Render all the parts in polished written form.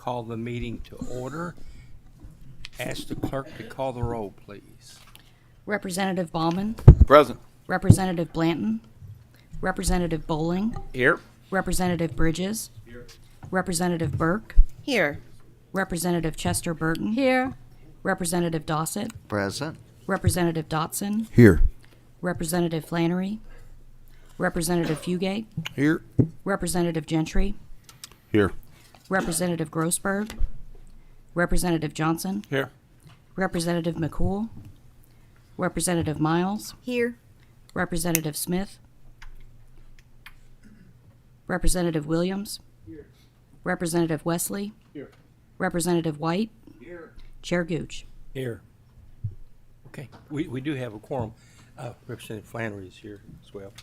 call the meeting to order. Ask the clerk to call the roll, please. Representative Ballman, Present. Representative Blanton, Representative Bowling, Here. Representative Bridges, Representative Burke, Here. Representative Chester Burton, Here. Representative Dossett, Present. Representative Dotson, Here. Representative Flannery, Representative Fugate, Here. Representative Gentry, Here. Representative Grossberg, Representative Johnson, Here. Representative McCool, Representative Miles, Here. Representative Smith, Representative Williams, Representative Wesley, Representative White, Chair Gooch. Here. Okay, we do have a quorum. Representative Flannery is here as well.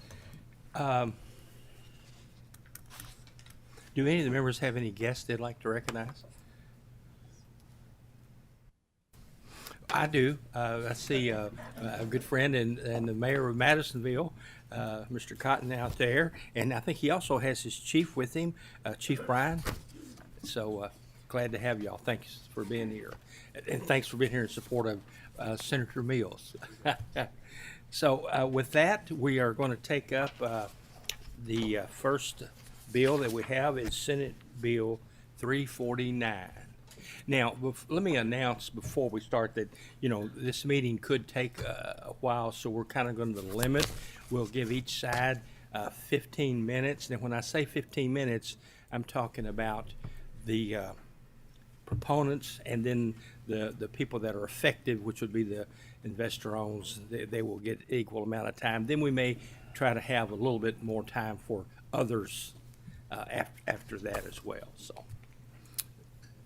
Do any of the members have any guests they'd like to recognize? I do. I see a good friend and the mayor of Madisonville, Mr. Cotton out there, and I think he also has his chief with him, Chief Bryan. So glad to have y'all. Thanks for being here, and thanks for being here in support of Senator Mills. So with that, we are going to take up the first bill that we have is Senate Bill 349. Now, let me announce before we start that, this meeting could take a while, so we're kind of going to limit. We'll give each side 15 minutes. And when I say 15 minutes, I'm talking about the proponents and then the people that are affected, which would be the investor owns. They will get equal amount of time. Then we may try to have a little bit more time for others after that as well. So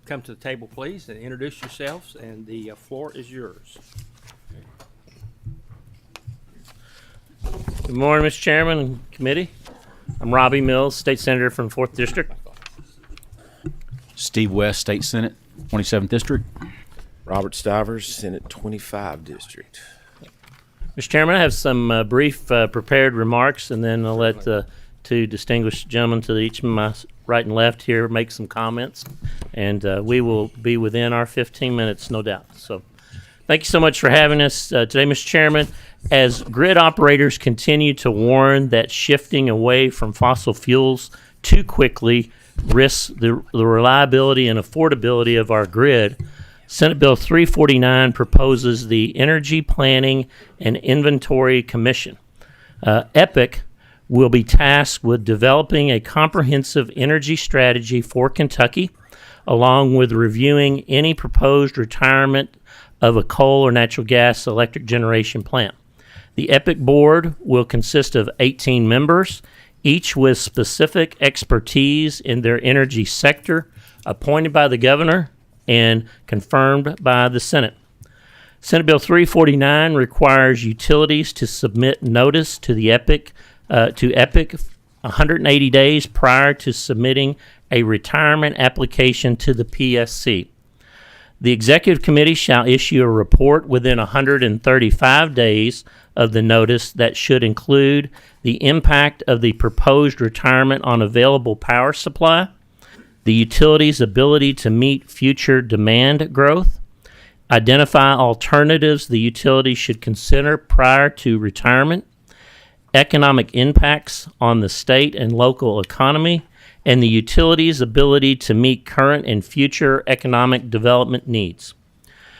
come to the table, please, and introduce yourselves, and the floor is yours. Good morning, Mr. Chairman and committee. I'm Robbie Mills, State Senator from 4th District. Steve West, State Senate, 27th District. Robert Stivers, Senate 25 District. Mr. Chairman, I have some brief prepared remarks, and then I'll let the two distinguished gentlemen to each of my right and left here make some comments, and we will be within our 15 minutes, no doubt. So thank you so much for having us today, Mr. Chairman. As grid operators continue to warn that shifting away from fossil fuels too quickly risks the reliability and affordability of our grid, Senate Bill 349 proposes the Energy Planning and Inventory Commission. EPIC will be tasked with developing a comprehensive energy strategy for Kentucky, along with reviewing any proposed retirement of a coal or natural gas electric generation plant. The EPIC board will consist of 18 members, each with specific expertise in their energy sector, appointed by the governor and confirmed by the Senate. Senate Bill 349 requires utilities to submit notice to the EPIC 180 days prior to submitting a retirement application to the PSC. The Executive Committee shall issue a report within 135 days of the notice that should include the impact of the proposed retirement on available power supply, the utility's ability to meet future demand growth, identify alternatives the utility should consider prior to retirement, economic impacts on the state and local economy, and the utility's ability to meet current and future economic development needs.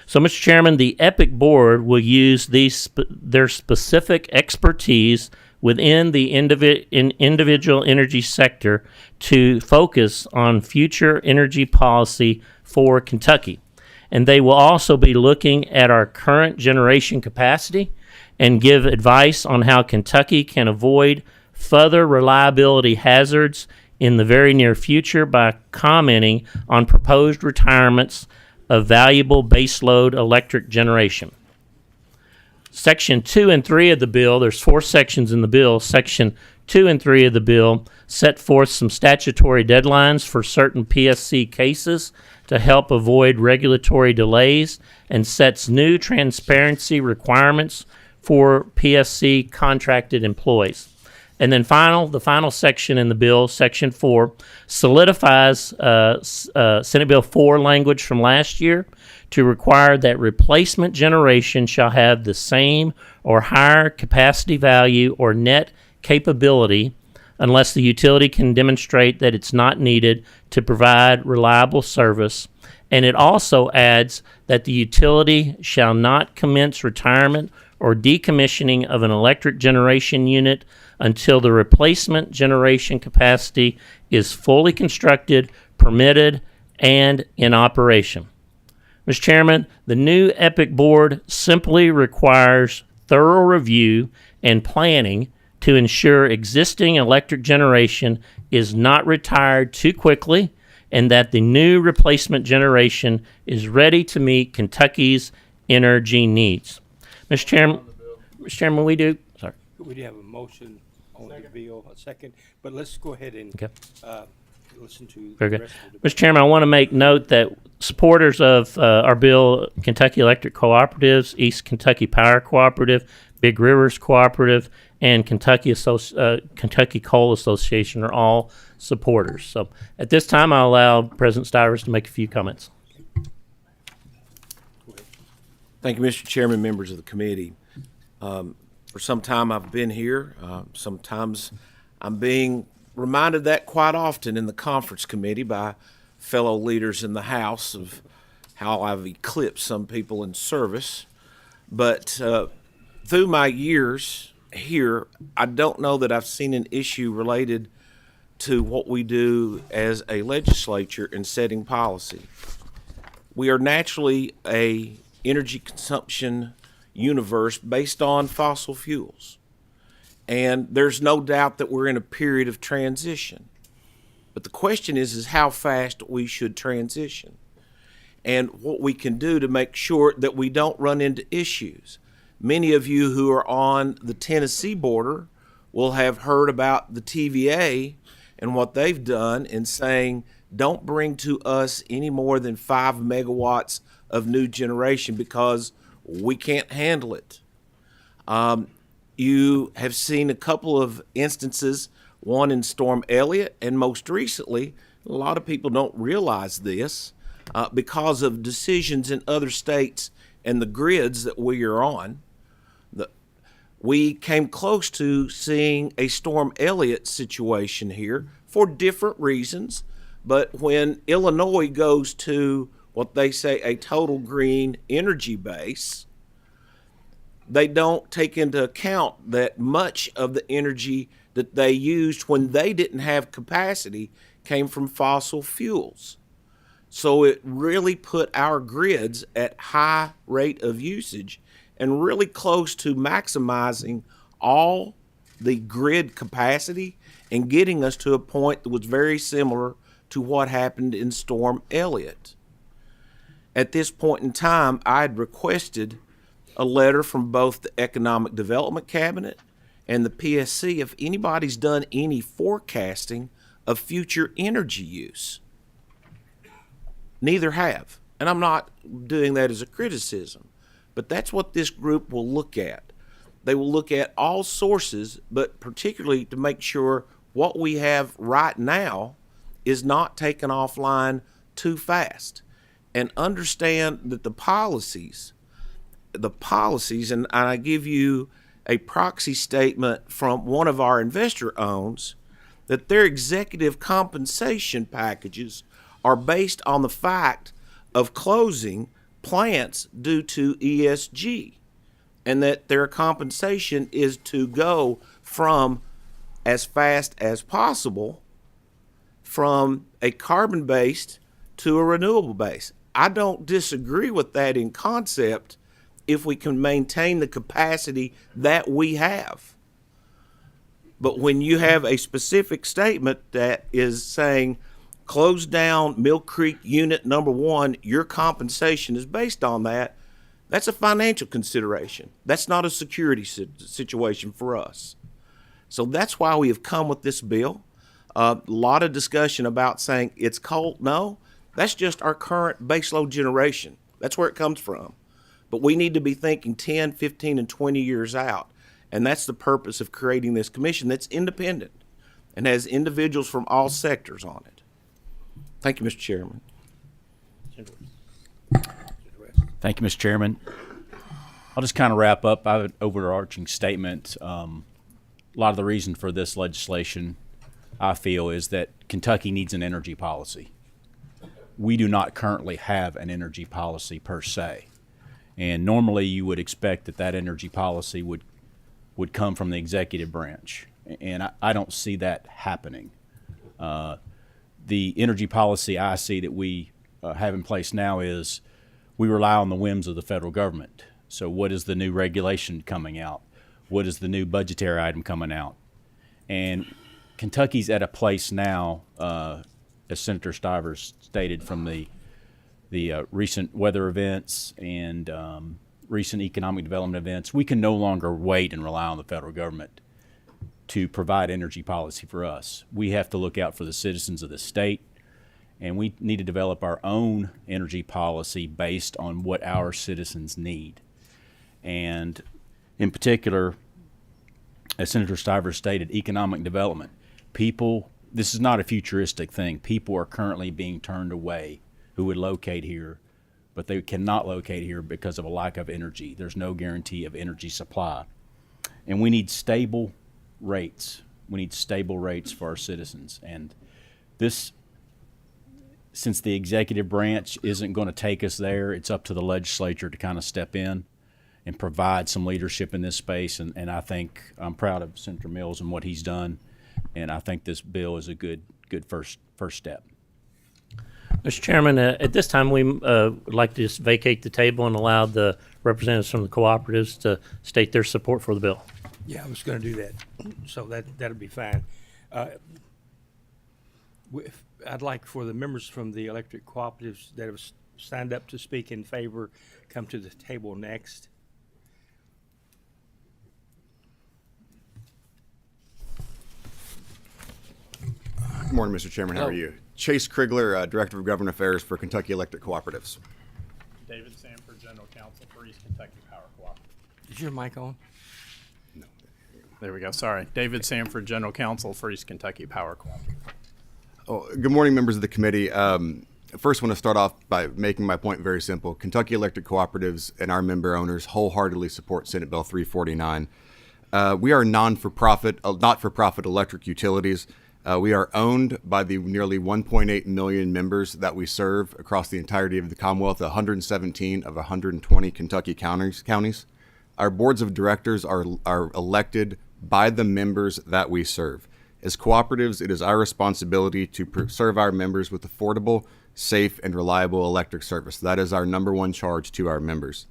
So, Mr. Chairman, the EPIC board will use their specific expertise within the individual energy sector to focus on future energy policy for Kentucky. And they will also be looking at our current generation capacity and give advice on how Kentucky can avoid further reliability hazards in the very near future by commenting on proposed retirements of valuable baseload electric generation. Section 2 and 3 of the bill, there's 4 sections in the bill. Section 2 and 3 of the bill set forth some statutory deadlines for certain PSC cases to help avoid regulatory delays and sets new transparency requirements for PSC contracted employees. And then the final section in the bill, Section 4, solidifies Senate Bill 4 language from last year to require that replacement generation shall have the same or higher capacity value or net capability unless the utility can demonstrate that it's not needed to provide reliable service. And it also adds that the utility shall not commence retirement or decommissioning of an electric generation unit until the replacement generation capacity is fully constructed, permitted, and in operation. Mr. Chairman, the new EPIC board simply requires thorough review and planning to ensure existing electric generation is not retired too quickly and that the new replacement generation is ready to meet Kentucky's energy needs. Mr. Chairman, we do have a motion on the bill, a second, but let's go ahead and Okay. listen to Very the good. rest of the Mr. Chairman, I want to make note that supporters of our bill, Kentucky Electric Cooperatives, East Kentucky Power Cooperative, Big Rivers Cooperative, and Kentucky Coal Association are all supporters. So at this time, I'll allow President Stivers to make a few comments. Thank you, Mr. Chairman, members of the committee. For some time I've been here. Sometimes I'm being reminded that quite often in the conference committee by fellow leaders in the House of how I've eclipsed some people in service. But through my years here, I don't know that I've seen an issue related to what we do as a legislature in setting policy. We are naturally a energy consumption universe based on fossil fuels. And there's no doubt that we're in a period of transition. But the question is how fast we should transition and what we can do to make sure that we don't run into issues. Many of you who are on the Tennessee border will have heard about the TVA and what they've done in saying, don't bring to us any more than 5 megawatts of new generation because we can't handle it. You have seen a couple of instances, one in Storm Elliott, and most recently, a lot of people don't realize this, because of decisions in other states and the grids that we are on. We came close to seeing a Storm Elliott situation here for different reasons, but when Illinois goes to what they say a total green energy base, they don't take into account that much of the energy that they used when they didn't have capacity came from fossil fuels. So it really put our grids at high rate of usage and really close to maximizing all the grid capacity and getting us to a point that was very similar to what happened in Storm Elliott. At this point in time, I had requested a letter from both the Economic Development Cabinet and the PSC if anybody's done any forecasting of future energy use. Neither have. And I'm not doing that as a criticism, but that's what this group will look at. They will look at all sources, but particularly to make sure what we have right now is not taken offline too fast, and understand that the policies, and I give you a proxy statement from one of our investor owns, that their executive compensation packages are based on the fact of closing plants due to ESG, and that their compensation is to go from as fast as possible from a carbon-based to a renewable base. I don't disagree with that in concept if we can maintain the capacity that we have. But when you have a specific statement that is saying, close down Mill Creek unit number 1, your compensation is based on that, that's a financial consideration. That's not a security situation for us. So that's why we have come with this bill. A lot of discussion about saying it's coal. No, that's just our current baseload generation. That's where it comes from. But we need to be thinking 10, 15, and 20 years out. And that's the purpose of creating this commission that's independent and has individuals from all sectors on it. Thank you, Mr. Chairman. Thank you, Mr. Chairman. I'll just kind of wrap up. I have an overarching statement. A lot of the reason for this legislation, I feel, is that Kentucky needs an energy policy. We do not currently have an energy policy per se. And normally you would expect that that energy policy would come from the executive branch. And I don't see that happening. The energy policy I see that we have in place now is we rely on the whims of the federal government. So what is the new regulation coming out? What is the new budgetary item coming out? And Kentucky's at a place now, as Senator Stivers stated, from the recent weather events and recent economic development events, we can no longer wait and rely on the federal government to provide energy policy for us. We have to look out for the citizens of the state, and we need to develop our own energy policy based on what our citizens need. And in particular, as Senator Stivers stated, economic development. People, this is not a futuristic thing. People are currently being turned away who would locate here, but they cannot locate here because of a lack of energy. There's no guarantee of energy supply. And we need stable rates. We need stable rates for our citizens. And this, since the executive branch isn't going to take us there, it's up to the legislature to kind of step in and provide some leadership in this space. And I think I'm proud of Senator Mills and what he's done. And I think this bill is a good first step. Mr. Chairman, at this time, we would like to just vacate the table and allow the representatives from the cooperatives to state their support for the bill. Yeah, I was going to do that, so that'll be fine. I'd like for the members from the electric cooperatives that have signed up to speak in favor come to the table next. Good morning, Mr. Chairman. How are you? Chase Krigler, Director of Government Affairs for Kentucky Electric Cooperatives. David Sanford, General Counsel for East Kentucky Power Cooperative. Is your mic on? No. There we go. Sorry. David Sanford, General Counsel for East Kentucky Power Cooperative. Oh, good morning, members of the committee. First, I want to start off by making my point very simple. Kentucky Electric Cooperatives and our member owners wholeheartedly support Senate Bill 349. We are not-for-profit electric utilities. We are owned by the nearly 1.8 million members that we serve across the entirety of the Commonwealth, 117 of 120 Kentucky counties. Our boards of directors are elected by the members that we serve. As cooperatives, it is our responsibility to serve our members with affordable, safe, and reliable electric service. That is our number one charge to our members.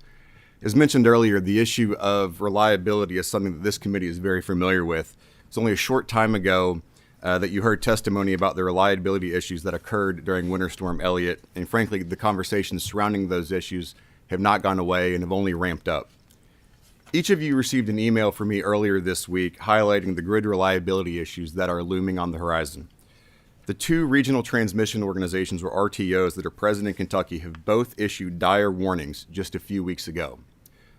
As mentioned earlier, the issue of reliability is something that this committee is very familiar with. It's only a short time ago that you heard testimony about the reliability issues that occurred during Winter Storm Elliott, and frankly, the conversations surrounding those issues have not gone away and have only ramped up. Each of you received an email from me earlier this week highlighting the grid reliability issues that are looming on the horizon. The two regional transmission organizations, or RTOs, that are present in Kentucky have both issued dire warnings just a few weeks ago.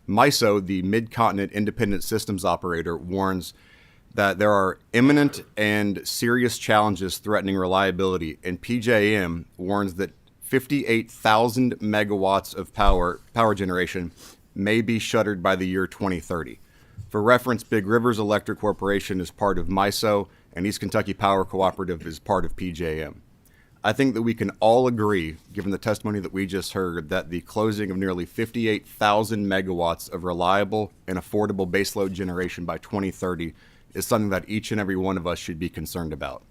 MISO, the Mid-Continent Independent Systems Operator, warns that there are imminent and serious challenges threatening reliability, and PJM warns that 58,000 megawatts of power generation may be shuttered by the year 2030. For reference, Big Rivers Electric Corporation is part of MISO, and East Kentucky Power Cooperative is part of PJM. I think that we can all agree, given the testimony that we just heard, that the closing of nearly 58,000 megawatts of reliable and affordable baseload generation by 2030 is something that each and every one of us should be concerned about.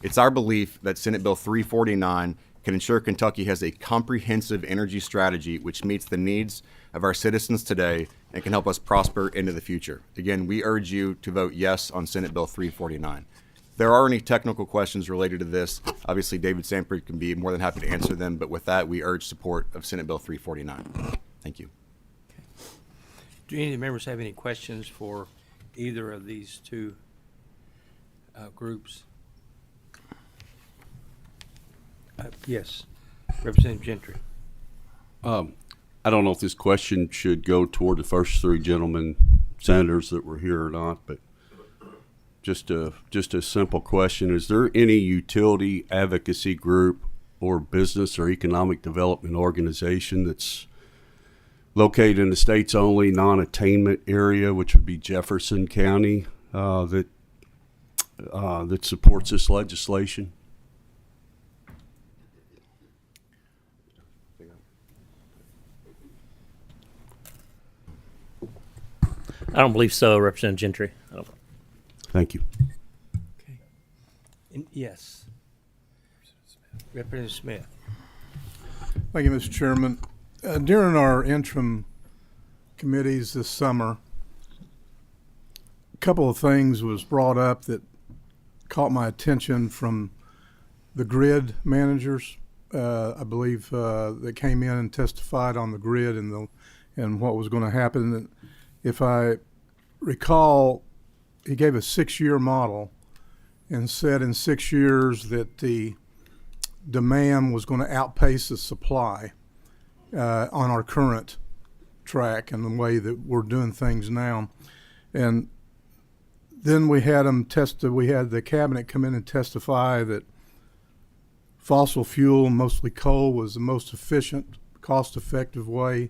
It's our belief that Senate Bill 349 can ensure Kentucky has a comprehensive energy strategy which meets the needs of our citizens today and can help us prosper into the future. Again, we urge you to vote yes on Senate Bill 349. If there are any technical questions related to this, obviously David Sanford can be more than happy to answer them, but with that, we urge support of Senate Bill 349. Thank you. Do any of the members have any questions for either of these two groups? Yes, Representative Gentry. I don't know if this question should go toward the first three gentlemen senators that were here or not, but just a simple question. Is there any utility advocacy group or business or economic development organization that's located in the state's only non-attainment area, which would be Jefferson County, that supports this legislation? I don't believe so, Representative Gentry. I don't. Thank you. Okay. Yes. Representative Smith. Thank you, Mr. Chairman. During our interim committees this summer, a couple of things was brought up that caught my attention from the grid managers. I believe that came in and testified on the grid and what was going to happen. If I recall, he gave a 6-year model and said in 6 years that the demand was going to outpace the supply on our current track and the way that we're doing things now. And then we had the cabinet come in and testify that fossil fuel, mostly coal, was the most efficient, cost-effective way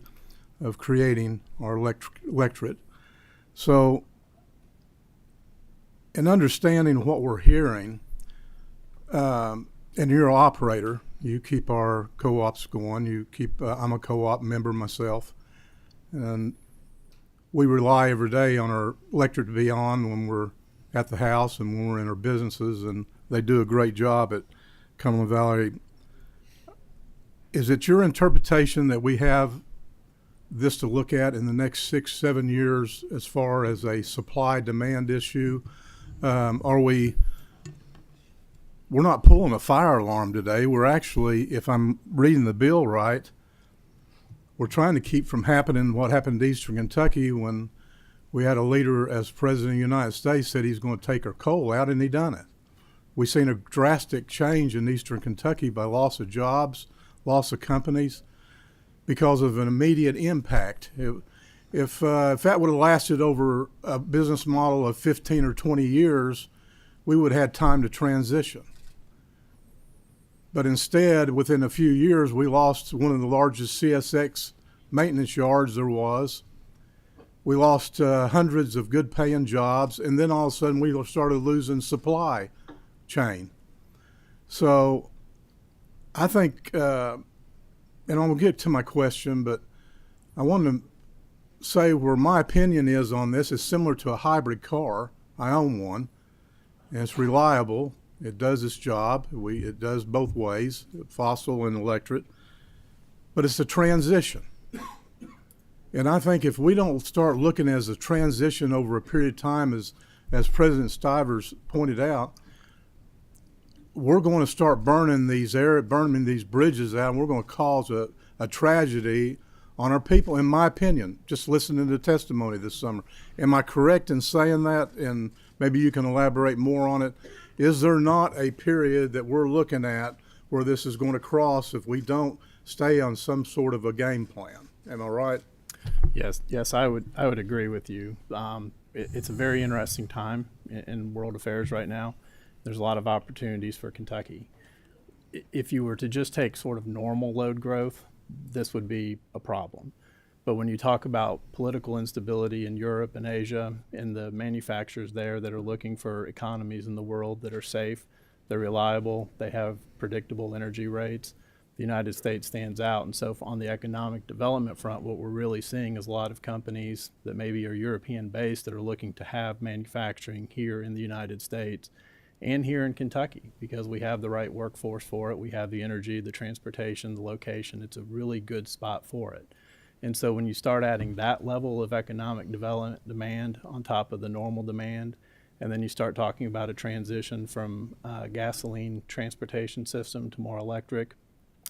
of creating our electorate. So in understanding what we're hearing, and you're an operator, you keep our co-ops going, I'm a co-op member myself, and we rely every day on our electric to be on when we're at the house and when we're in our businesses, and they do a great job at Cumberland Valley. Is it your interpretation that we have this to look at in the next 6-7 years as far as a supply-demand issue? We're not pulling a fire alarm today. We're actually, if I'm reading the bill right, we're trying to keep from happening what happened in Eastern Kentucky when we had a leader as President of the United States said he's going to take our coal out, and he done it. We've seen a drastic change in Eastern Kentucky by loss of jobs, loss of companies, because of an immediate impact. If that would have lasted over a business model of 15 or 20 years, we would have had time to transition. But instead, within a few years, we lost one of the largest CSX maintenance yards there was. We lost hundreds of good paying jobs, and then all of a sudden we started losing supply chain. So I think, and I'm gonna get to my question, but I want to say where my opinion is on this is similar to a hybrid car. I own one, and it's reliable. It does its job. It does both ways, fossil and electric, but it's a transition. And I think if we don't start looking as a transition over a period of time, as President Stivers pointed out, we're going to start burning these bridges out, and we're going to cause a tragedy on our people, in my opinion, just listening to the testimony this summer. Am I correct in saying that? And maybe you can elaborate more on it. Is there not a period that we're looking at where this is going to cross if we don't stay on some sort of a game plan? Am I right? Yes, I would agree with you. It's a very interesting time in world affairs right now. There's a lot of opportunities for Kentucky. If you were to just take sort of normal load growth, this would be a problem. But when you talk about political instability in Europe and Asia and the manufacturers there that are looking for economies in the world that are safe, they're reliable, they have predictable energy rates, the United States stands out. And so on the economic development front, what we're really seeing is a lot of companies that maybe are European based that are looking to have manufacturing here in the United States and here in Kentucky, because we have the right workforce for it. We have the energy, the transportation, the location. It's a really good spot for it. And so when you start adding that level of economic development demand on top of the normal demand, and then you start talking about a transition from gasoline transportation system to more electric,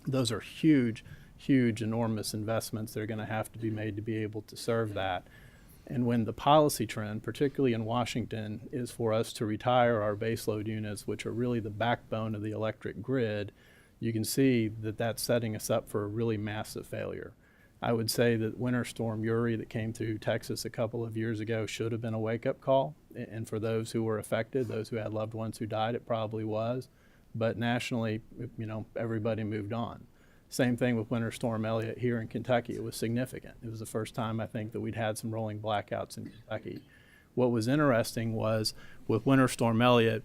those are huge, enormous investments that are going to have to be made to be able to serve that. And when the policy trend, particularly in Washington, is for us to retire our baseload units, which are really the backbone of the electric grid, you can see that that's setting us up for a really massive failure. I would say that Winter Storm Uri that came through Texas a couple of years ago should have been a wake-up call. And for those who were affected, those who had loved ones who died, it probably was. But nationally, everybody moved on. Same thing with Winter Storm Elliott here in Kentucky. It was significant. It was the first time, I think, that we'd had some rolling blackouts in Kentucky. What was interesting was with Winter Storm Elliott,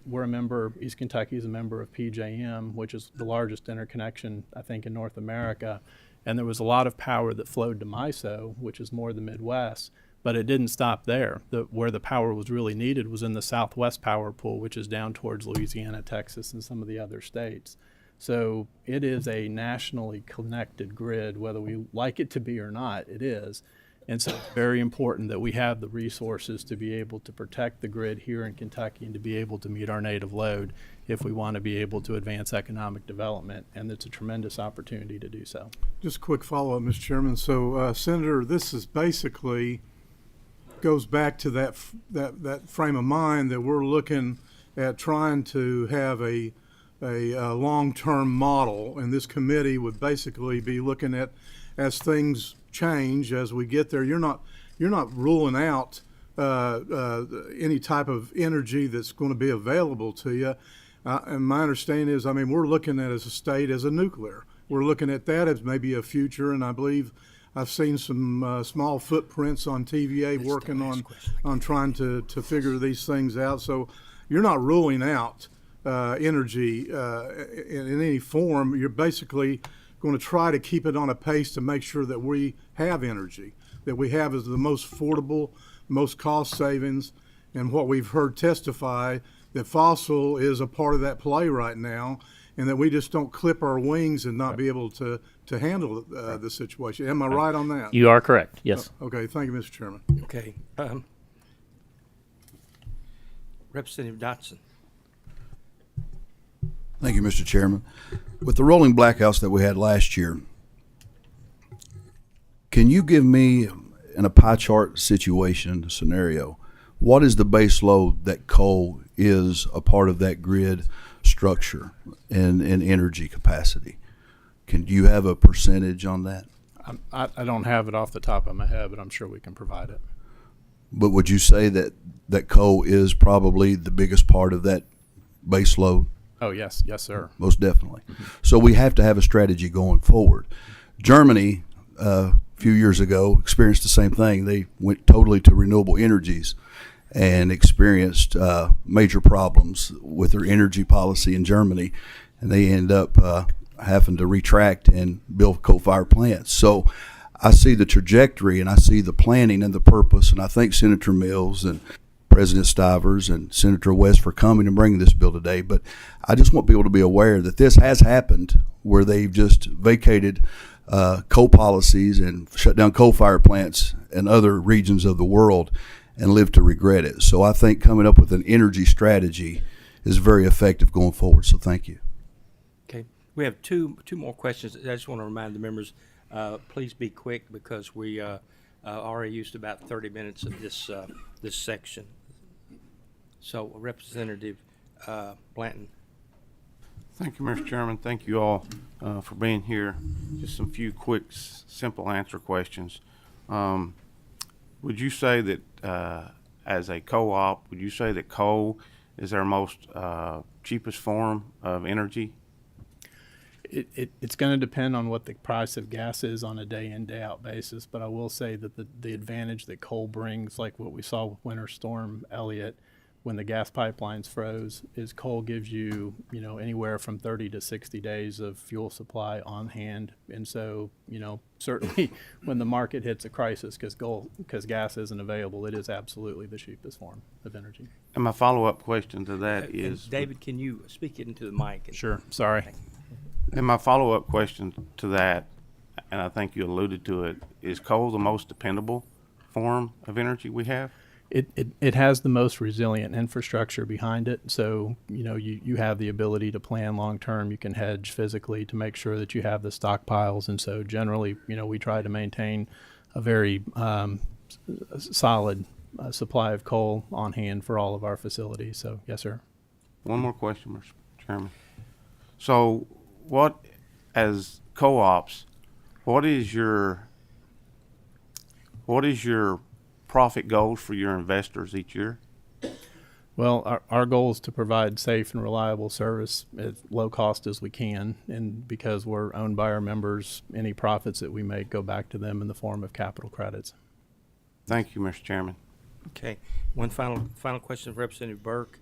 East Kentucky is a member of PJM, which is the largest interconnection, I think, in North America. And there was a lot of power that flowed to MISO, which is more the Midwest, but it didn't stop there. Where the power was really needed was in the Southwest power pool, which is down towards Louisiana, Texas, and some of the other states. So it is a nationally connected grid, whether we like it to be or not, it is. And so it's very important that we have the resources to be able to protect the grid here in Kentucky and to be able to meet our native load if we want to be able to advance economic development. And it's a tremendous opportunity to do so. Just a quick follow-up, Mr. Chairman. So, Senator, this is basically goes back to that frame of mind that we're looking at trying to have a long-term model, and this committee would basically be looking at as things change as we get there. You're not ruling out any type of energy that's going to be available to you. And my understanding is, we're looking at as a state as a nuclear. We're looking at that as maybe a future, and I believe I've seen some small footprints on TVA working on trying to figure these things out. So you're not ruling out energy in any form. You're basically going to try to keep it on a pace to make sure that we have energy, that we have is the most affordable, most cost savings, and what we've heard testify that fossil is a part of that play right now, and that we just don't clip our wings and not be able to handle the situation. Am I right on that? You are correct, yes. Okay, thank you, Mr. Chairman. Okay. Representative Dotson. Thank you, Mr. Chairman. With the rolling blackouts that we had last year, can you give me, in a pie chart situation scenario, what is the base load that coal is a part of that grid structure and energy capacity? Do you have a percentage on that? I don't have it off the top of my head, but I'm sure we can provide it. But would you say that coal is probably the biggest part of that base load? Oh, yes, sir. Most definitely. So we have to have a strategy going forward. Germany, a few years ago, experienced the same thing. They went totally to renewable energies and experienced major problems with their energy policy in Germany, and they end up having to retract and build coal-fired plants. So I see the trajectory, and I see the planning and the purpose, and I thank Senator Mills and President Stivers and Senator West for coming and bringing this bill today. But I just want people to be aware that this has happened where they've just vacated coal policies and shut down coal-fired plants in other regions of the world and live to regret it. So I think coming up with an energy strategy is very effective going forward. So thank you. Okay. We have two more questions. I just want to remind the members, please be quick because we already used about 30 minutes of this section. So, Representative Blanton. Thank you, Mr. Chairman. Thank you all for being here. Just some few quick, simple answer questions. Would you say that as a co-op, would you say that coal is our most cheapest form of energy? It's going to depend on what the price of gas is on a day in, day out basis, but I will say that the advantage that coal brings, like what we saw with Winter Storm Elliott, when the gas pipelines froze, is coal gives you, anywhere from 30 to 60 days of fuel supply on hand. And so, certainly when the market hits a crisis because gas isn't available, it is absolutely the cheapest form of energy. And my follow-up question to that is... David, can you speak it into the mic? Sure. Sorry. And my follow-up question to that, and I think you alluded to it, is coal the most dependable form of energy we have? It has the most resilient infrastructure behind it. So, you have the ability to plan long term. You can hedge physically to make sure that you have the stockpiles. And so generally, we try to maintain a very solid supply of coal on hand for all of our facilities. So, yes, sir. One more question, Mr. Chairman. So what, as co-ops, what is your what is your profit goals for your investors each year? Well, our goal is to provide safe and reliable service at low cost as we can. And because we're owned by our members, any profits that we make go back to them in the form of capital credits. Thank you, Mr. Chairman. Okay, one final question for Representative Burke.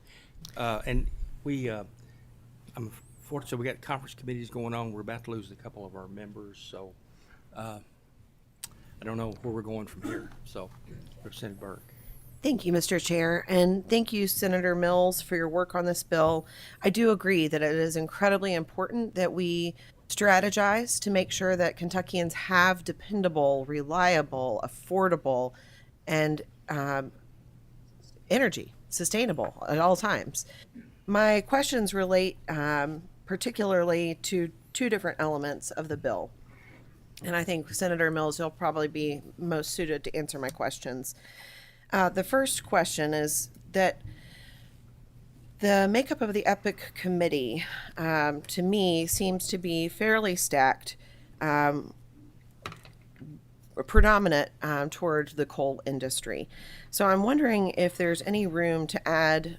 And I'm fortunate we got conference committees going on. We're about to lose a couple of our members, so I don't know where we're going from here. So, Representative Burke. Thank you, Mr. Chair, and thank you, Senator Mills, for your work on this bill. I do agree that it is incredibly important that we strategize to make sure that Kentuckians have dependable, reliable, affordable, and energy, sustainable at all times. My questions relate particularly to two different elements of the bill. And I think Senator Mills, you'll probably be most suited to answer my questions. The first question is that the makeup of the EPIC committee, to me, seems to be fairly stacked, predominant toward the coal industry. So I'm wondering if there's any room to add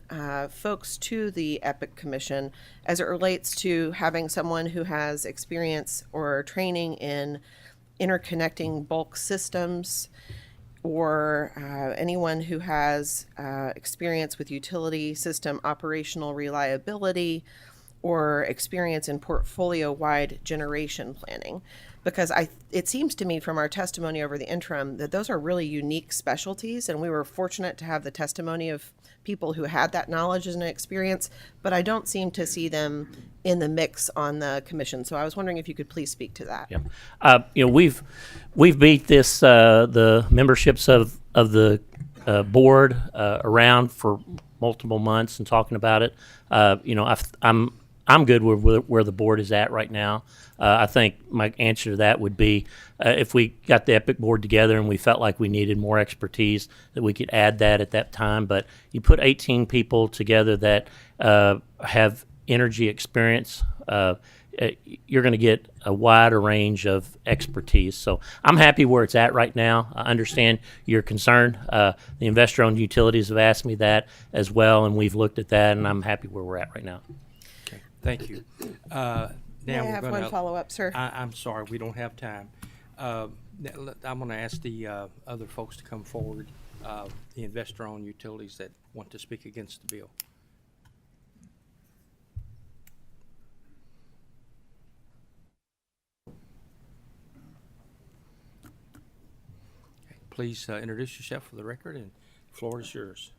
folks to the EPIC Commission as it relates to having someone who has experience or training in interconnecting bulk systems, or anyone who has experience with utility system operational reliability, or experience in portfolio-wide generation planning. Because it seems to me from our testimony over the interim that those are really unique specialties, and we were fortunate to have the testimony of people who had that knowledge and experience, but I don't seem to see them in the mix on the commission. So I was wondering if you could please speak to that. Yeah. We've beat this the memberships of the board around for multiple months and talking about it. I'm good with where the board is at right now. I think my answer to that would be if we got the EPIC board together and we felt like we needed more expertise, that we could add that at that time. But you put 18 people together that have energy experience, you're going to get a wider range of expertise. So I'm happy where it's at right now. I understand your concern. The investor-owned utilities have asked me that as well, and we've looked at that, and I'm happy where we're at right now. Okay, thank you. May I have one follow-up, sir? I'm sorry, we don't have time. I'm going to ask the other folks to come forward, the investor-owned utilities that want to speak against the bill. Okay, please introduce yourself for the record, and the floor is yours.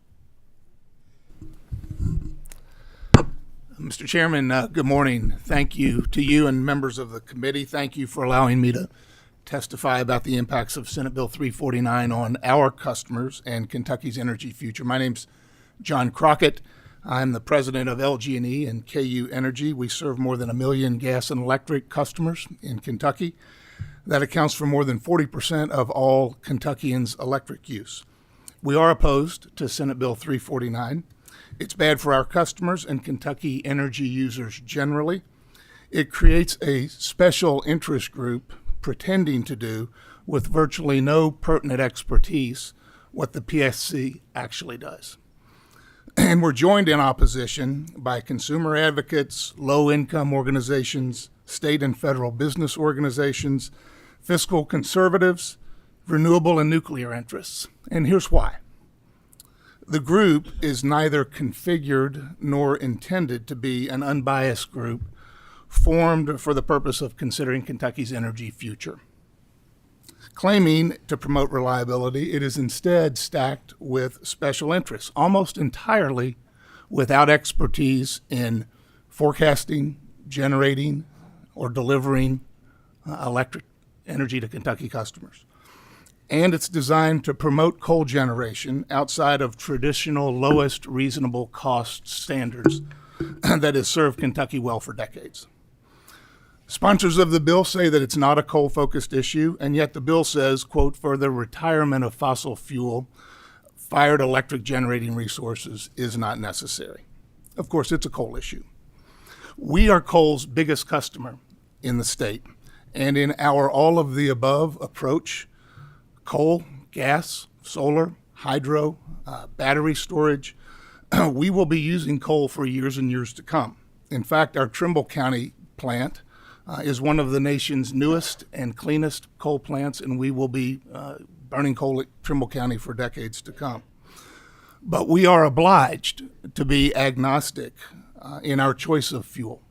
Mr. Chairman, good morning. Thank you to you and members of the committee. Thank you for allowing me to testify about the impacts of Senate Bill 349 on our customers and Kentucky's energy future. My name's John Crockett. I'm the president of LG&E and KU Energy. We serve more than 1 million gas and electric customers in Kentucky. That accounts for more than 40% of all Kentuckians' electric use. We are opposed to Senate Bill 349. It's bad for our customers and Kentucky energy users generally. It creates a special interest group pretending to do, with virtually no pertinent expertise, what the PSC actually does. And we're joined in opposition by consumer advocates, low-income organizations, state and federal business organizations, fiscal conservatives, renewable and nuclear interests. And here's why. The group is neither configured nor intended to be an unbiased group formed for the purpose of considering Kentucky's energy future. Claiming to promote reliability, it is instead stacked with special interests, almost entirely without expertise in forecasting, generating, or delivering electric energy to Kentucky customers. And it's designed to promote coal generation outside of traditional lowest reasonable cost standards that has served Kentucky well for decades. Sponsors of the bill say that it's not a coal-focused issue, and yet the bill says, quote, for the retirement of fossil fuel, fired electric generating resources is not necessary. Of course, it's a coal issue. We are coal's biggest customer in the state, and in our all-of-the-above approach, coal gas, solar, hydro, battery storage. We will be using coal for years and years to come. In fact, our Trimble County plant is one of the nation's newest and cleanest coal plants, and we will be burning coal at Trimble County for decades to come. But we are obliged to be agnostic in our choice of fuel,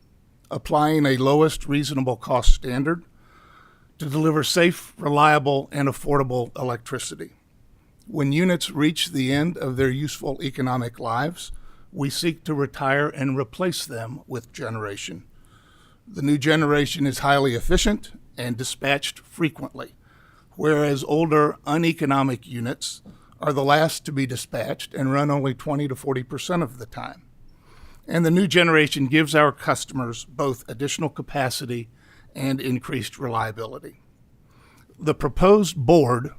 applying a lowest reasonable cost standard to deliver safe, reliable, and affordable electricity. When units reach the end of their useful economic lives, we seek to retire and replace them with generation. The new generation is highly efficient and dispatched frequently, whereas older, uneconomic units are the last to be dispatched and run only 20 to 40% of the time. And the new generation gives our customers both additional capacity and increased reliability. The proposed board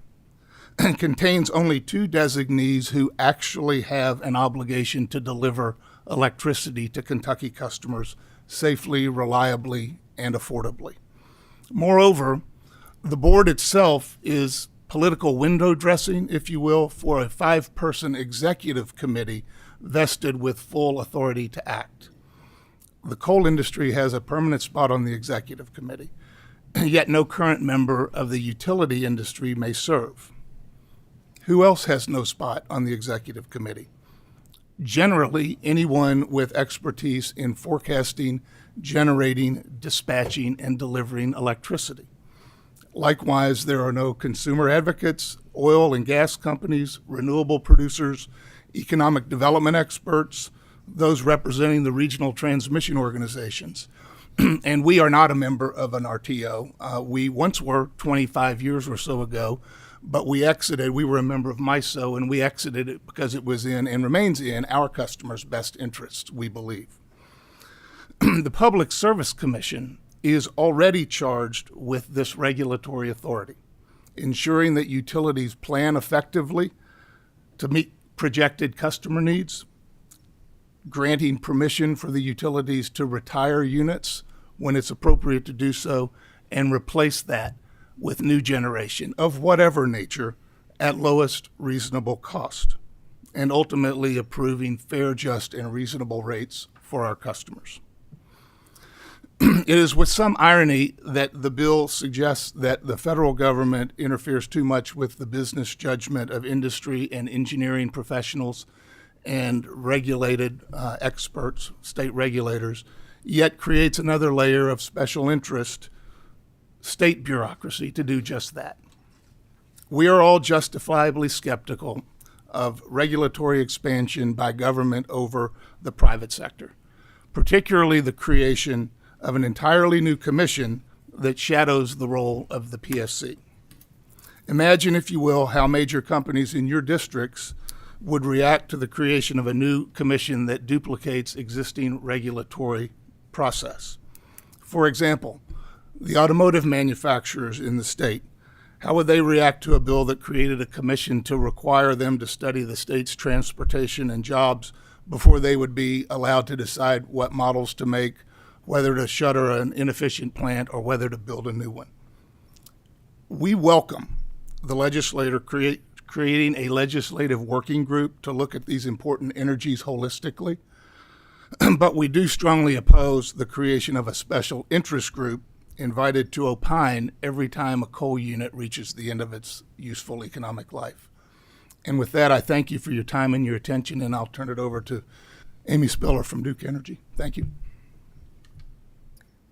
contains only 2 designees who actually have an obligation to deliver electricity to Kentucky customers safely, reliably, and affordably. Moreover, the board itself is political window dressing, if you will, for a 5-person executive committee vested with full authority to act. The coal industry has a permanent spot on the executive committee, yet no current member of the utility industry may serve. Who else has no spot on the executive committee? Generally, anyone with expertise in forecasting, generating, dispatching, and delivering electricity. Likewise, there are no consumer advocates, oil and gas companies, renewable producers, economic development experts, those representing the regional transmission organizations. And we are not a member of an RTO. We once were 25 years or so ago, but we exited. We were a member of MISO, and we exited it because it was in and remains in our customers' best interests, we believe. The Public Service Commission is already charged with this regulatory authority, ensuring that utilities plan effectively to meet projected customer needs, granting permission for the utilities to retire units when it's appropriate to do so, and replace that with new generation of whatever nature at lowest reasonable cost, and ultimately approving fair, just, and reasonable rates for our customers. It is with some irony that the bill suggests that the federal government interferes too much with the business judgment of industry and engineering professionals and regulated experts, state regulators, yet creates another layer of special interest, state bureaucracy, to do just that. We are all justifiably skeptical of regulatory expansion by government over the private sector, particularly the creation of an entirely new commission that shadows the role of the PSC. Imagine, if you will, how major companies in your districts would react to the creation of a new commission that duplicates existing regulatory process. For example, the automotive manufacturers in the state, how would they react to a bill that created a commission to require them to study the state's transportation and jobs before they would be allowed to decide what models to make, whether to shutter an inefficient plant or whether to build a new one? We welcome the legislator creating a legislative working group to look at these important energies holistically, but we do strongly oppose the creation of a special interest group invited to opine every time a coal unit reaches the end of its useful economic life. And with that, I thank you for your time and your attention, and I'll turn it over to Amy Spiller from Duke Energy. Thank you.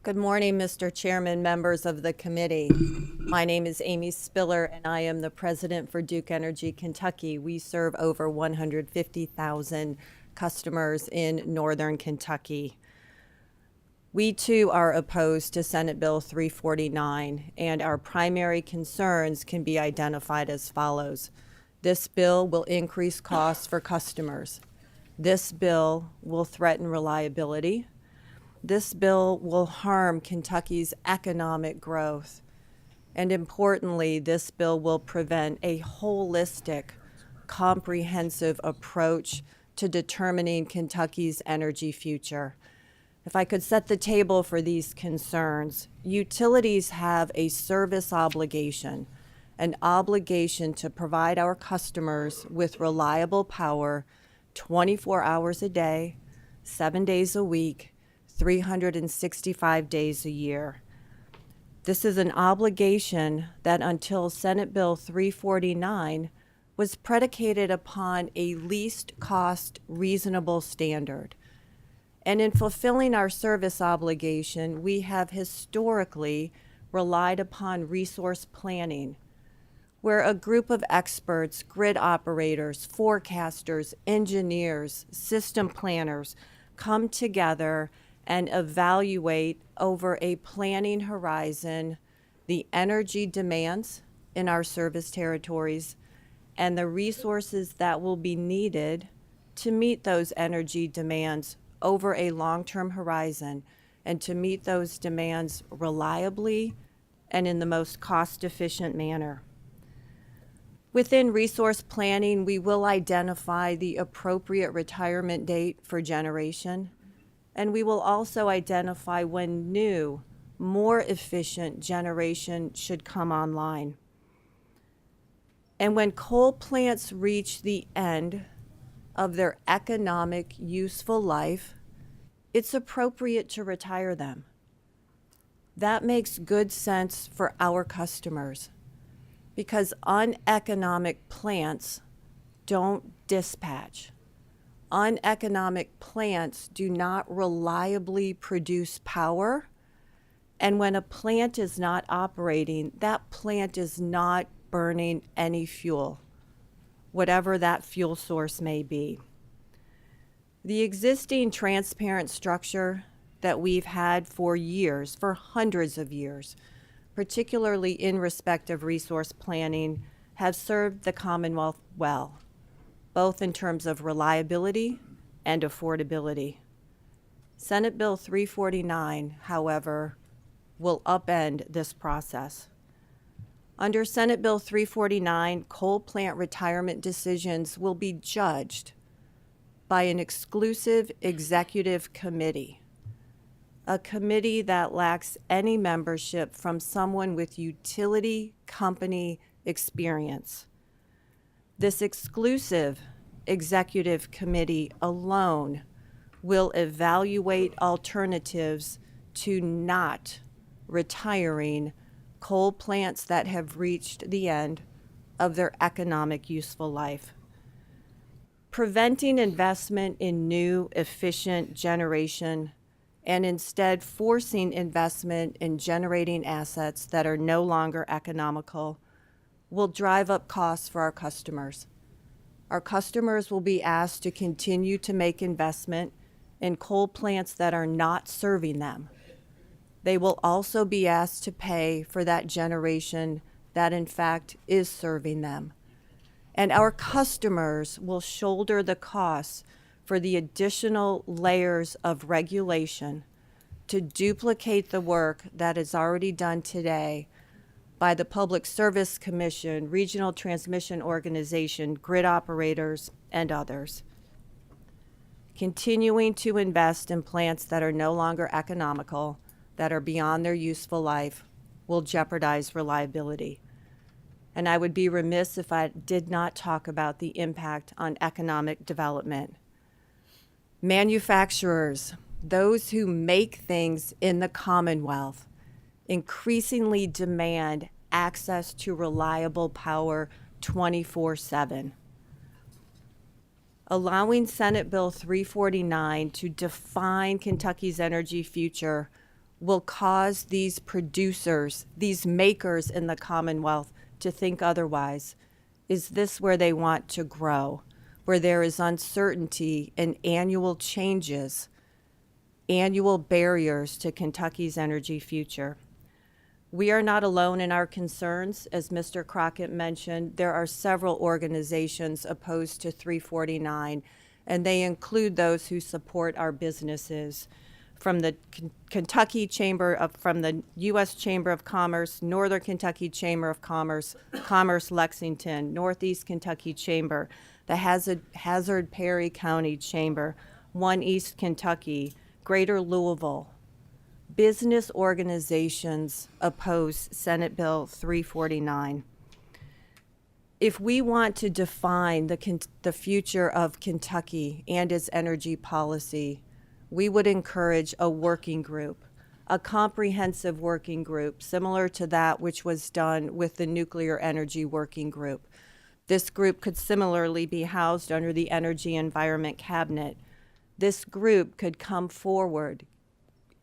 Good morning, Mr. Chairman, members of the committee. My name is Amy Spiller, and I am the president for Duke Energy Kentucky. We serve over 150,000 customers in northern Kentucky. We too are opposed to Senate Bill 349, and our primary concerns can be identified as follows. This bill will increase costs for customers. This bill will threaten reliability. This bill will harm Kentucky's economic growth. And importantly, this bill will prevent a holistic, comprehensive approach to determining Kentucky's energy future. If I could set the table for these concerns, utilities have a service obligation an obligation to provide our customers with reliable power 24 hours a day, 7 days a week, 365 days a year. This is an obligation that until Senate Bill 349 was predicated upon a least cost reasonable standard. And in fulfilling our service obligation, we have historically relied upon resource planning, where a group of experts, grid operators, forecasters, engineers, system planners come together and evaluate over a planning horizon the energy demands in our service territories and the resources that will be needed to meet those energy demands over a long-term horizon and to meet those demands reliably and in the most cost-efficient manner. Within resource planning, we will identify the appropriate retirement date for generation, and we will also identify when new, more efficient generation should come online. And when coal plants reach the end of their economic useful life, it's appropriate to retire them. That makes good sense for our customers because uneconomic plants don't dispatch. Uneconomic plants do not reliably produce power, and when a plant is not operating, that plant is not burning any fuel, whatever that fuel source may be. The existing transparent structure that we've had for years, for hundreds of years, particularly in respect of resource planning, have served the Commonwealth well, both in terms of reliability and affordability. Senate Bill 349, however, will upend this process. Under Senate Bill 349, coal plant retirement decisions will be judged by an exclusive executive committee, a committee that lacks any membership from someone with utility company experience. This exclusive executive committee alone will evaluate alternatives to not retiring coal plants that have reached the end of their economic useful life. Preventing investment in new, efficient generation and instead forcing investment in generating assets that are no longer economical will drive up costs for our customers. Our customers will be asked to continue to make investment in coal plants that are not serving them. They will also be asked to pay for that generation that in fact is serving them. And our customers will shoulder the costs for the additional layers of regulation to duplicate the work that is already done today by the Public Service Commission, Regional Transmission Organization, grid operators, and others. Continuing to invest in plants that are no longer economical, that are beyond their useful life, will jeopardize reliability. And I would be remiss if I did not talk about the impact on economic development. Manufacturers, those who make things in the Commonwealth, increasingly demand access to reliable power 24/7. Allowing Senate Bill 349 to define Kentucky's energy future will cause these producers, these makers in the Commonwealth, to think otherwise. Is this where they want to grow, where there is uncertainty and annual changes, annual barriers to Kentucky's energy future? We are not alone in our concerns. As Mr. Crockett mentioned, there are several organizations opposed to 349, and they include those who support our businesses. From the Kentucky Chamber of, from the U.S. Chamber of Commerce, Northern Kentucky Chamber of Commerce, Commerce Lexington, Northeast Kentucky Chamber, the Hazard Perry County Chamber, One East Kentucky, Greater Louisville. Business organizations oppose Senate Bill 349. If we want to define the future of Kentucky and its energy policy, we would encourage a working group, a comprehensive working group, similar to that which was done with the Nuclear Energy Working Group. This group could similarly be housed under the Energy Environment Cabinet. This group could come forward,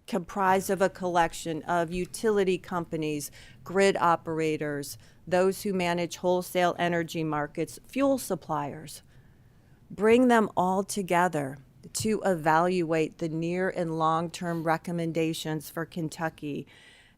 comprised of a collection of utility companies, grid operators, those who manage wholesale energy markets, fuel suppliers. Bring them all together to evaluate the near and long-term recommendations for Kentucky.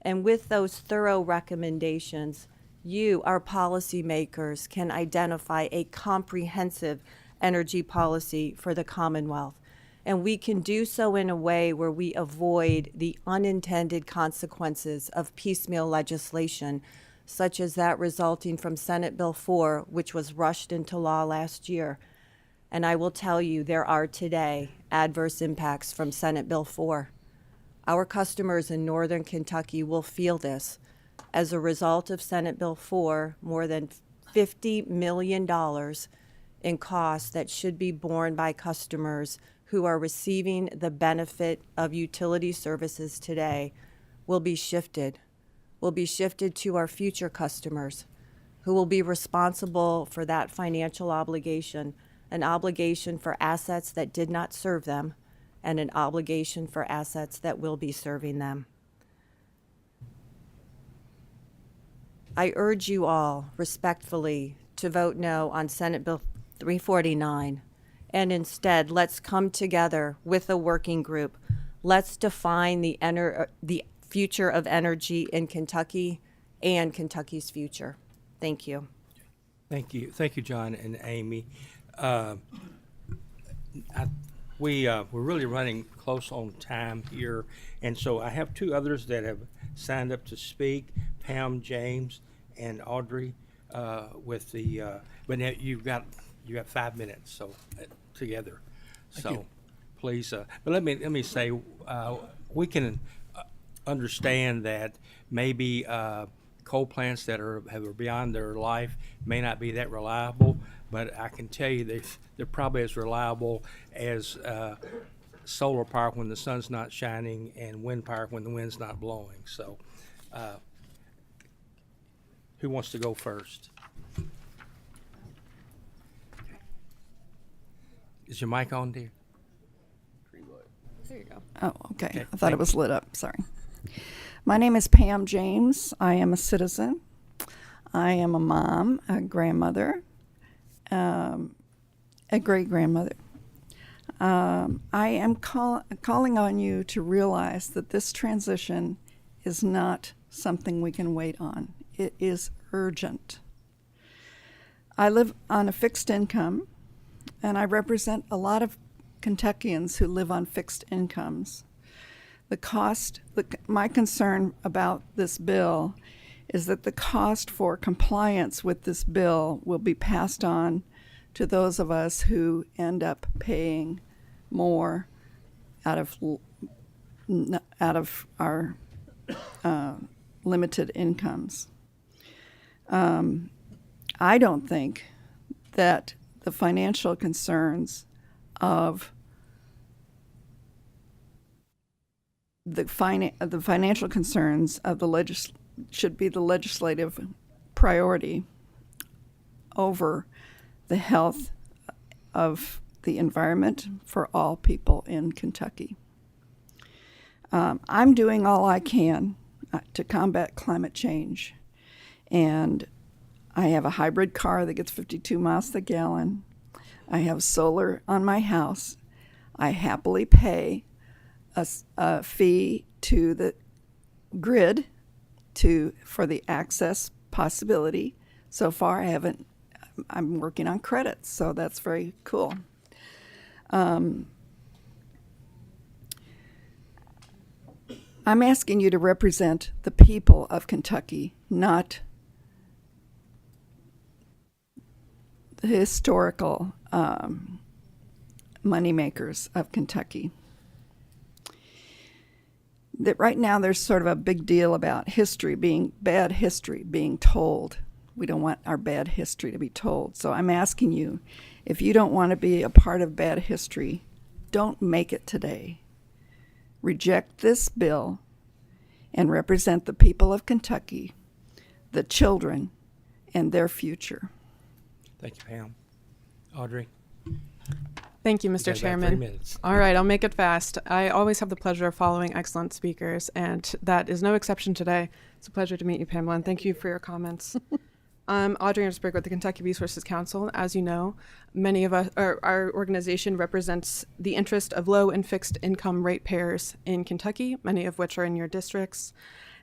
And with those thorough recommendations, you, our policymakers, can identify a comprehensive energy policy for the Commonwealth. And we can do so in a way where we avoid the unintended consequences of piecemeal legislation, such as that resulting from Senate Bill 4, which was rushed into law last year. And I will tell you, there are today adverse impacts from Senate Bill 4. Our customers in northern Kentucky will feel this. As a result of Senate Bill 4, more than $50 million in costs that should be borne by customers who are receiving the benefit of utility services today will be shifted to our future customers, who will be responsible for that financial obligation, an obligation for assets that did not serve them, and an obligation for assets that will be serving them. I urge you all respectfully to vote no on Senate Bill 349, and instead let's come together with a working group. Let's define the future of energy in Kentucky and Kentucky's future. Thank you. Thank you, John and Amy. We're really running close on time here, and so I have two others that have signed up to speak: Pam James and Audrey. With the but now you got 5 minutes, so together. So please, but let me say we can understand that maybe coal plants that are beyond their life may not be that reliable, but I can tell you they're probably as reliable as solar power when the sun's not shining and wind power when the wind's not blowing. So who wants to go first? Is your mic on, dear? There you go. Oh, okay. Okay, I thought it thank was lit up. Sorry. My name is Pam James. I am a citizen. I am a mom, a grandmother, a great-grandmother. I am calling on you to realize that this transition is not something we can wait on. It is urgent. I live on a fixed income, and I represent a lot of Kentuckians who live on fixed incomes. My concern about this bill is that the cost for compliance with this bill will be passed on to those of us who end up paying more out of our limited incomes. I don't think that the financial concerns of the financial concerns of the should be the legislative priority over the health of the environment for all people in Kentucky. I'm doing all I can to combat climate change, and I have a hybrid car that gets 52 miles to the gallon. I have solar on my house. I happily pay a fee to the grid for the access possibility. So far, I'm working on credits, so that's very cool. I'm asking you to represent the people of Kentucky, not the historical moneymakers of Kentucky. That right now there's sort of a big deal about bad history being told. We don't want our bad history to be told. So I'm asking you, if you don't want to be a part of bad history, don't make it today. Reject this bill and represent the people of Kentucky, the children, and their future. Thank you, Pam. Audrey? Thank you, You Mr. got about 3 Chairman. minutes. All right, I'll make it fast. I always have the pleasure of following excellent speakers, and that is no exception today. It's a pleasure to meet you, Pamela, and thank you for your comments. I'm Audrey Ersberg with the Kentucky Resources Council. As you know, many of us, our organization represents the interest of low and fixed income ratepayers in Kentucky, many of which are in your districts.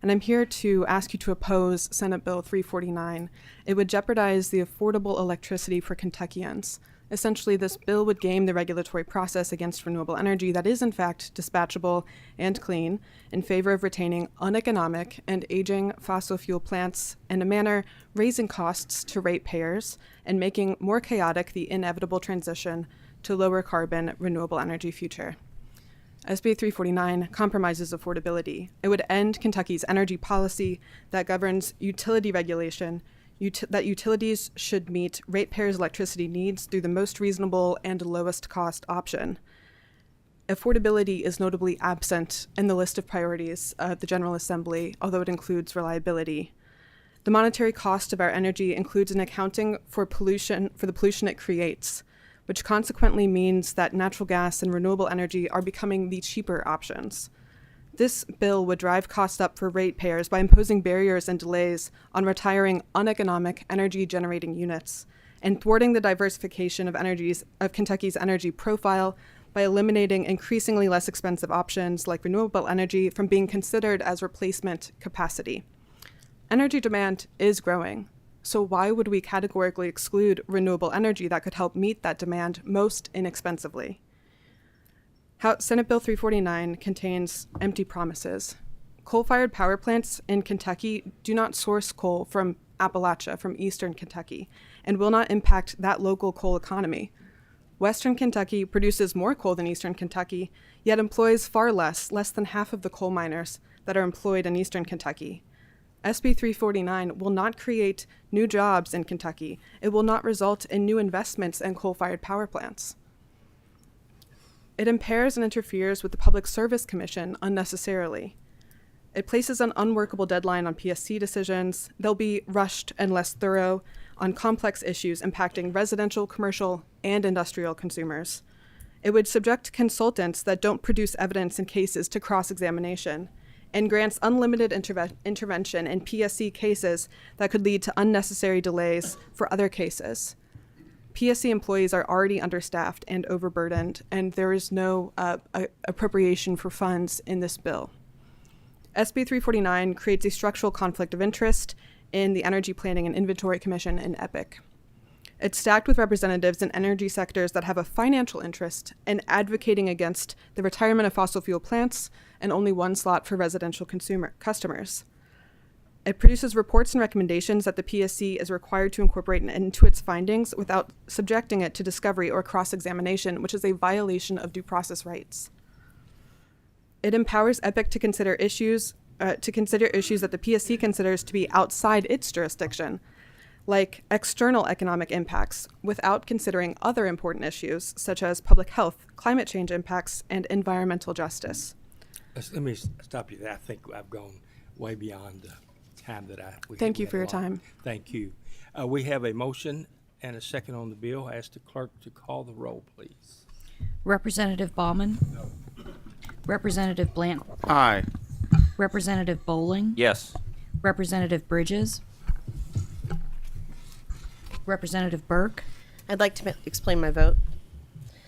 And I'm here to ask you to oppose Senate Bill 349. It would jeopardize the affordable electricity for Kentuckians. Essentially, this bill would game the regulatory process against renewable energy that is, in fact, dispatchable and clean in favor of retaining uneconomic and aging fossil fuel plants in a manner raising costs to ratepayers and making more chaotic the inevitable transition to lower carbon renewable energy future. SB 349 compromises affordability. It would end Kentucky's energy policy that governs utility regulation, that utilities should meet ratepayers' electricity needs through the most reasonable and lowest cost option. Affordability is notably absent in the list of priorities of the General Assembly, although it includes reliability. The monetary cost of our energy includes an accounting for the pollution it creates, which consequently means that natural gas and renewable energy are becoming the cheaper options. This bill would drive costs up for ratepayers by imposing barriers and delays on retiring uneconomic energy-generating units and thwarting the diversification of Kentucky's energy profile by eliminating increasingly less expensive options like renewable energy from being considered as replacement capacity. Energy demand is growing, so why would we categorically exclude renewable energy that could help meet that demand most inexpensively? Senate Bill 349 contains empty promises. Coal-fired power plants in Kentucky do not source coal from Appalachia, from eastern Kentucky, and will not impact that local coal economy. Western Kentucky produces more coal than eastern Kentucky, yet employs far less than half of the coal miners that are employed in eastern Kentucky. SB 349 will not create new jobs in Kentucky. It will not result in new investments in coal-fired power plants. It impairs and interferes with the Public Service Commission unnecessarily. It places an unworkable deadline on PSC decisions. They'll be rushed and less thorough on complex issues impacting residential, commercial, and industrial consumers. It would subject consultants that don't produce evidence in cases to cross-examination and grants unlimited intervention in PSC cases that could lead to unnecessary delays for other cases. PSC employees are already understaffed and overburdened, and there is no appropriation for funds in this bill. SB 349 creates a structural conflict of interest in the Energy Planning and Inventory Commission in EPIC. It's stacked with representatives in energy sectors that have a financial interest in advocating against the retirement of fossil fuel plants and only one slot for residential customers. It produces reports and recommendations that the PSC is required to incorporate into its findings without subjecting it to discovery or cross-examination, which is a violation of due process rights. It empowers EPIC to consider issues that the PSC considers to be outside its jurisdiction, like external economic impacts, without considering other important issues such as public health, climate change impacts, and environmental justice. Let me stop you there. I think I've gone way beyond the time that Thank you for your time. Thank you. We have a motion and a second on the bill. I ask the clerk to call the roll, please. Representative Baumann? No. Representative Blant? Aye. Representative Bowling? Yes. Representative Bridges? Representative Burke? I'd like to explain my vote.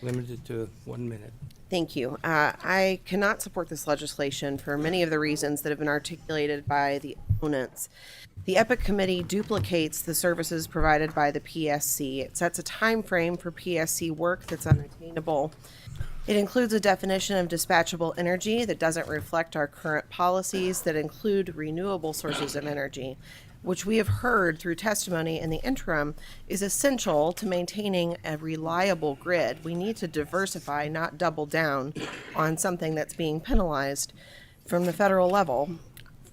Limited to 1 minute. Thank you. I cannot support this legislation for many of the reasons that have been articulated by the opponents. The EPIC committee duplicates the services provided by the PSC. It sets a time frame for PSC work that's unattainable. It includes a definition of dispatchable energy that doesn't reflect our current policies that include renewable sources of energy, which we have heard through testimony in the interim is essential to maintaining a reliable grid. We need to diversify, not double down on something that's being penalized from the federal level.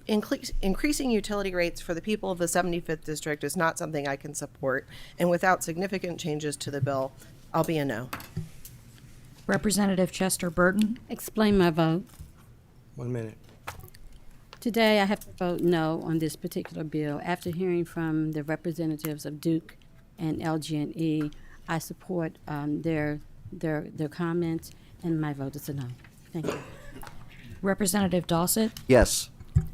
increasing utility rates for the people of the 75th District is not something I can support, and without significant changes to the bill, I'll be a no. Representative Chester Burton. Explain my vote. 1 minute. Today, I have to vote no on this particular bill. After hearing from the representatives of Duke and LG&E, I support their comments, and my vote is a no. Thank you. Representative Dossett. Yes.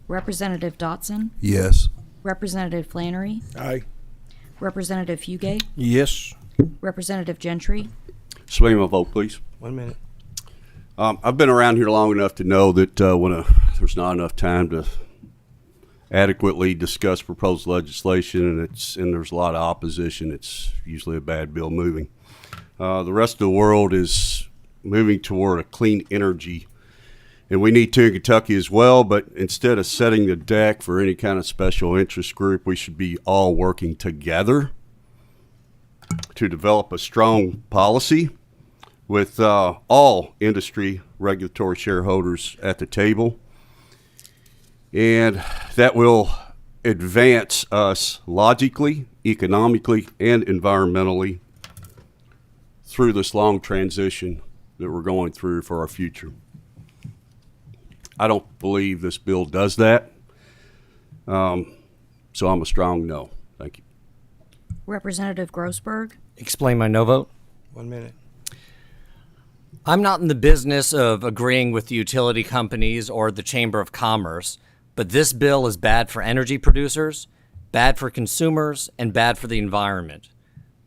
Representative Dotson. Yes. Representative Flannery. Aye. Representative Fugate. Yes. Representative Gentry. Swing my vote, please. 1 minute. I've been around here long enough to know that when there's not enough time to adequately discuss proposed legislation and there's a lot of opposition, it's usually a bad bill moving. The rest of the world is moving toward a clean energy, and we need to in Kentucky as well, but instead of setting the deck for any kind of special interest group, we should be all working together to develop a strong policy with all industry regulatory shareholders at the table. And that will advance us logically, economically, and environmentally through this long transition that we're going through for our future. I don't believe this bill does that. So I'm a strong no. Thank you. Representative Grossberg. Explain my no vote. 1 minute. I'm not in the business of agreeing with the utility companies or the Chamber of Commerce, but this bill is bad for energy producers, bad for consumers, and bad for the environment.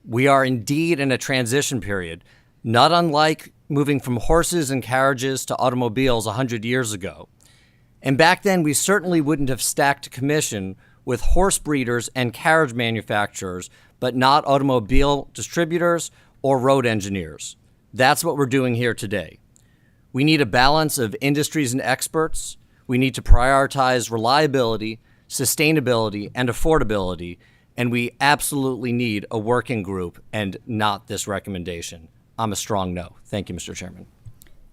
We are indeed in a transition period, not unlike moving from horses and carriages to automobiles 100 years ago. And back then, we certainly wouldn't have stacked a commission with horse breeders and carriage manufacturers, but not automobile distributors or road engineers. That's what we're doing here today. We need a balance of industries and experts. We need to prioritize reliability, sustainability, and affordability, and we absolutely need a working group and not this recommendation. I'm a strong no. Thank you, Mr. Chairman.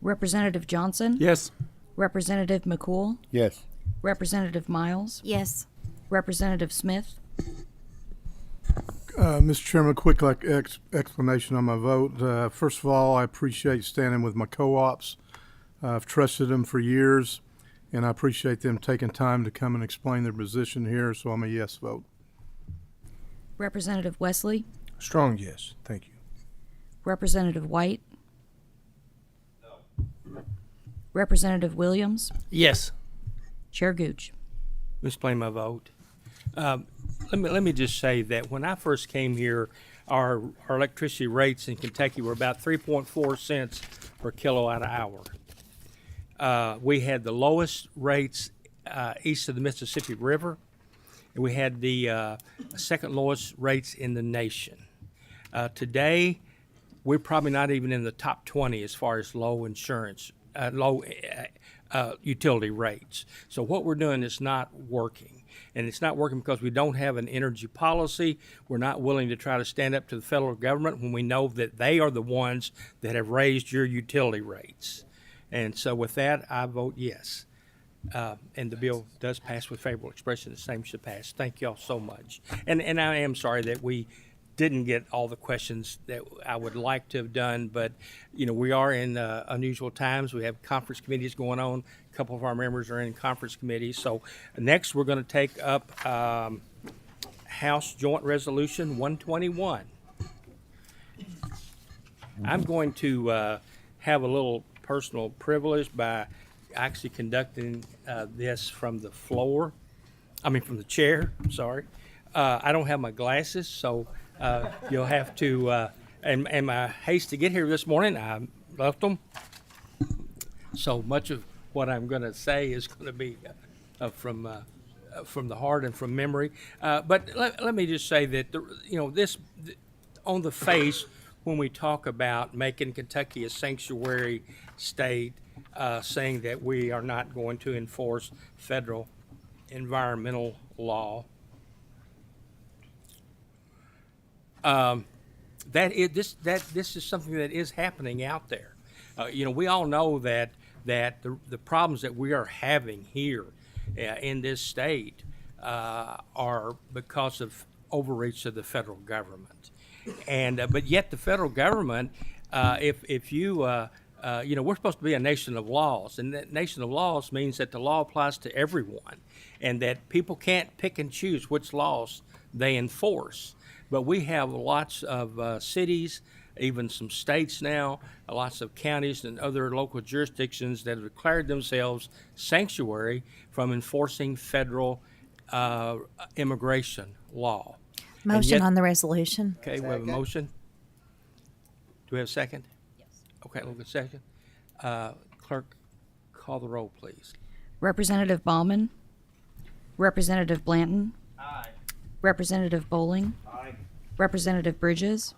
Representative Johnson. Yes. Representative McCool. Yes. Representative Miles. Yes. Representative Smith. Mr. Chairman, quick explanation on my vote. First of all, I appreciate standing with my co-ops. I've trusted them for years, and I appreciate them taking time to come and explain their position here, so I'm a yes vote. Representative Wesley. Strong yes. Thank you. Representative White. No. Representative Williams. Yes. Chair Gooch. Explain my vote. Let me just say that when I first came here, our electricity rates in Kentucky were about 3.4 cents per kilowatt hour. We had the lowest rates east of the Mississippi River, and we had the second lowest rates in the nation. Today, we're probably not even in the top 20 as far as low utility rates. So what we're doing is not working. And it's not working because we don't have an energy policy. We're not willing to try to stand up to the federal government when we know that they are the ones that have raised your utility rates. And so with that, I vote yes. And the bill does pass with favorable expression. The same should pass. Thank you all so much. And I am sorry that we didn't get all the questions that I would like to have done, but we are in unusual times. We have conference committees going on. A couple of our members are in conference committees. So next we're going to take up House Joint Resolution 121. I'm going to have a little personal privilege by actually conducting this from the floor. From the chair, sorry. I don't have my glasses, so you'll have to, and my haste to get here this morning, I left them. So much of what I'm going to say is going to be from the heart and from memory. But let me just say that, this on the face, when we talk about making Kentucky a sanctuary state, saying that we are not going to enforce federal environmental law, this is something that is happening out there. We all know that the problems that we are having here in this state are because of overreach of the federal government. And but yet the federal government, if you you know, we're supposed to be a nation of laws, and that nation of laws means that the law applies to everyone, and that people can't pick and choose which laws they enforce. But we have lots of cities, even some states now, lots of counties and other local jurisdictions that have declared themselves sanctuary from enforcing federal immigration law. And Motion yet- on the resolution. Okay, we have a motion. Do we have a second? Yes. Okay, we'll get a second. Clerk, call the roll, please. Representative Ballman. Representative Blanton. Aye. Representative Bowling. Aye. Representative Bridges.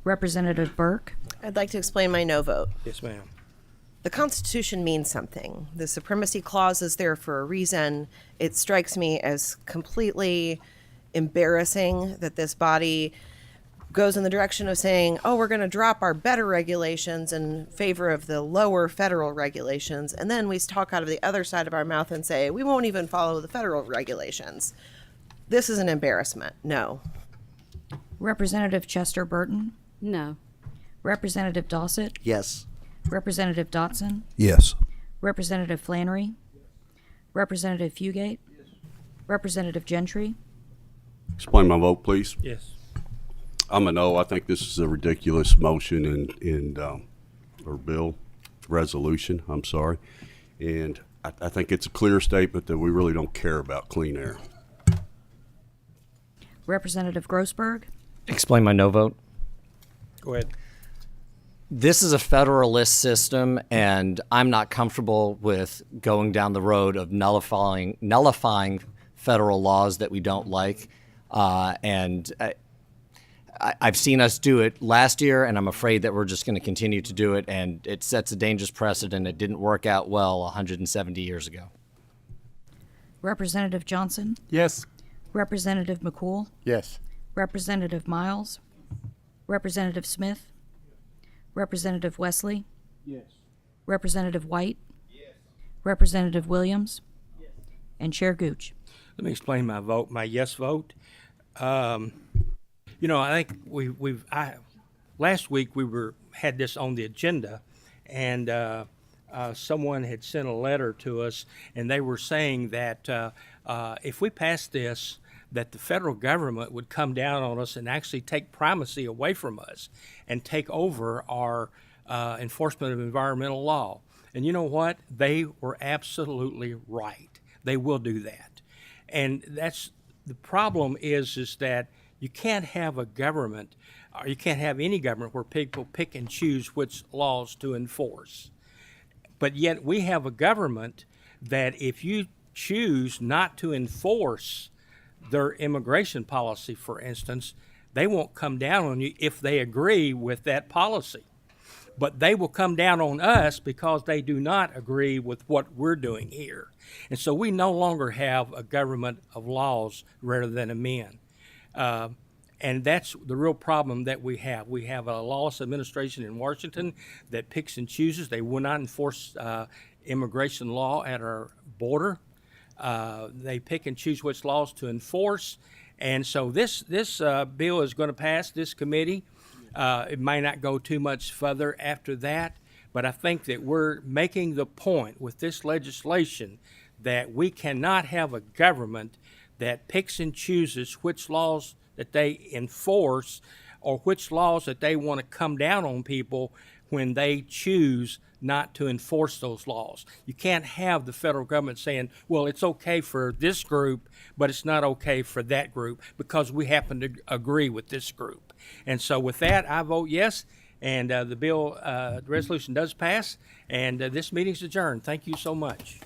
Representative Burke. I'd like to explain my no vote. Yes, ma'am. The Constitution means something. The Supremacy Clause is there for a reason. It strikes me as completely embarrassing that this body goes in the direction of saying, oh, we're going to drop our better regulations in favor of the lower federal regulations. And then we talk out of the other side of our mouth and say, we won't even follow the federal regulations. This is an embarrassment. No. Representative Chester Burton. No. Representative Dossett. Yes. Representative Dotson. Yes. Representative Flannery. Representative Fugate. Representative Gentry. Explain my vote, please. Yes. I'm a no. I think this is a ridiculous motion or bill, resolution, I'm sorry. And I think it's a clear statement that we really don't care about clean air. Representative Grossberg. Explain my no vote. Go ahead. This is a federalist system, and I'm not comfortable with going down the road of nullifying federal laws that we don't like. I've seen us do it last year, and I'm afraid that we're just going to continue to do it, and it sets a dangerous precedent. It didn't work out well 170 years ago. Representative Johnson. Yes. Representative McCool. Yes. Representative Miles. Representative Smith. Representative Wesley. Yes. Representative White. Yes. Representative Williams. Yes. And Chair Gooch. Let me explain my vote, my yes vote. You know, I think last week had this on the agenda, and someone had sent a letter to us, and they were saying that if we pass this, that the federal government would come down on us and actually take primacy away from us and take over our enforcement of environmental law. And you know what? They were absolutely right. They will do that. And that's the problem is that you can't have a government, or you can't have any government where people pick and choose which laws to enforce. But yet we have a government that if you choose not to enforce their immigration policy, for instance, they won't come down on you if they agree with that policy. But they will come down on us because they do not agree with what we're doing here. And so we no longer have a government of laws rather than of men. And that's the real problem that we have. We have a lawless administration in Washington that picks and chooses. They will not enforce immigration law at our border. They pick and choose which laws to enforce. And so this bill is going to pass this committee. It may not go too much further after that, but I think that we're making the point with this legislation that we cannot have a government that picks and chooses which laws that they enforce or which laws that they want to come down on people when they choose not to enforce those laws. You can't have the federal government saying, well, it's okay for this group, but it's not okay for that group because we happen to agree with this group. And so with that, I vote yes, and the resolution does pass, and this meeting's adjourned. Thank you so much.